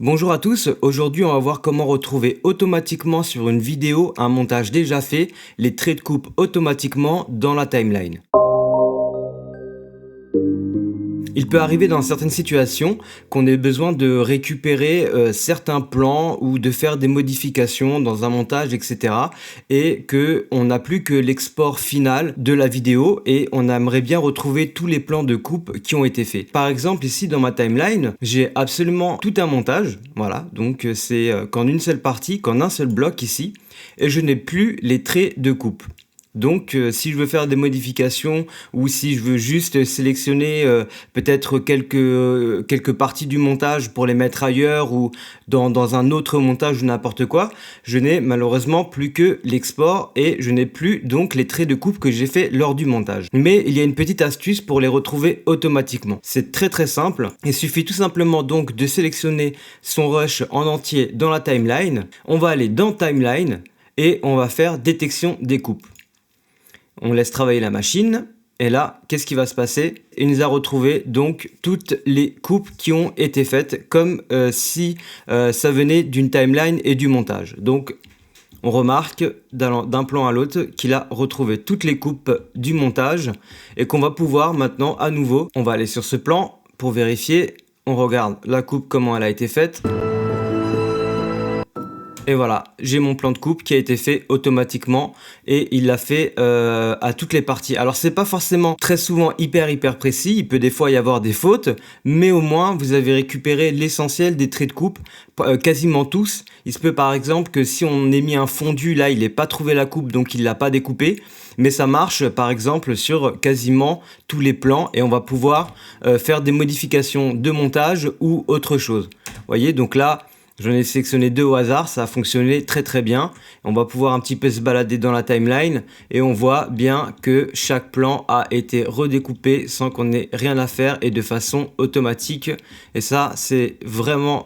Bonjour à tous, aujourd'hui on va voir comment retrouver automatiquement sur une vidéo un montage déjà fait, les traits de coupe automatiquement dans la timeline. Il peut arriver dans certaines situations qu'on ait besoin de récupérer certains plans ou de faire des modifications dans un montage, etc. Et qu'on n'a plus que l'export final de la vidéo et on aimerait bien retrouver tous les plans de coupe qui ont été faits. Par exemple, ici dans ma timeline, j'ai absolument tout un montage. Voilà, donc c'est qu'en une seule partie, qu'en un seul bloc ici. Et je n'ai plus les traits de coupe. Donc si je veux faire des modifications ou si je veux juste sélectionner peut-être quelques parties du montage pour les mettre ailleurs ou dans un autre montage ou n'importe quoi, je n'ai malheureusement plus que l'export et je n'ai plus donc les traits de coupe que j'ai fait lors du montage. Mais il y a une petite astuce pour les retrouver automatiquement. C'est très simple, il suffit tout simplement donc de sélectionner son rush en entier dans la timeline. On va aller dans Timeline et on va faire détection des coupes. On laisse travailler la machine et là, qu'est-ce qui va se passer? Il nous a retrouvé donc toutes les coupes qui ont été faites comme si ça venait d'une timeline et du montage. Donc on remarque d'un plan à l'autre qu'il a retrouvé toutes les coupes du montage et qu'on va pouvoir maintenant à nouveau, on va aller sur ce plan pour vérifier. On regarde la coupe, comment elle a été faite. Et voilà, j'ai mon plan de coupe qui a été fait automatiquement et il l'a fait à toutes les parties. Alors c'est pas forcément très souvent hyper précis, il peut des fois y avoir des fautes, mais au moins vous avez récupéré l'essentiel des traits de coupe, quasiment tous. Il se peut par exemple que si on ait mis un fondu là, il n'ait pas trouvé la coupe donc il l'a pas découpé. Mais ça marche par exemple sur quasiment tous les plans et on va pouvoir faire des modifications de montage ou autre chose. Vous voyez, donc là, j'en ai sélectionné deux au hasard, ça a fonctionné très bien. On va pouvoir un petit peu se balader dans la timeline et on voit bien que chaque plan a été redécoupé sans qu'on ait rien à faire et de façon automatique. Et ça, c'est vraiment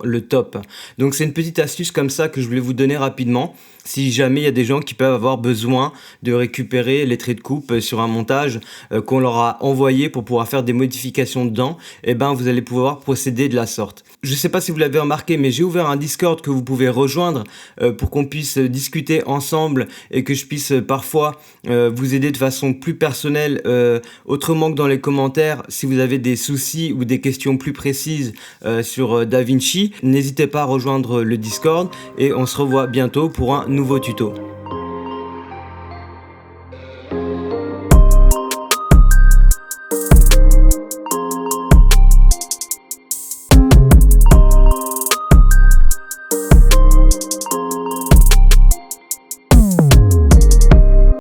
le top. Donc c'est une petite astuce comme ça que je voulais vous donner rapidement. Si jamais il y a des gens qui peuvent avoir besoin de récupérer les traits de coupe sur un montage qu'on leur a envoyé pour pouvoir faire des modifications dedans, et ben vous allez pouvoir procéder de la sorte. Je ne sais pas si vous l'avez remarqué, mais j'ai ouvert un Discord que vous pouvez rejoindre pour qu'on puisse discuter ensemble et que je puisse parfois vous aider de façon plus personnelle, autrement que dans les commentaires. Si vous avez des soucis ou des questions plus précises sur DaVinci, n'hésitez pas à rejoindre le Discord et on se revoit bientôt pour un nouveau tuto.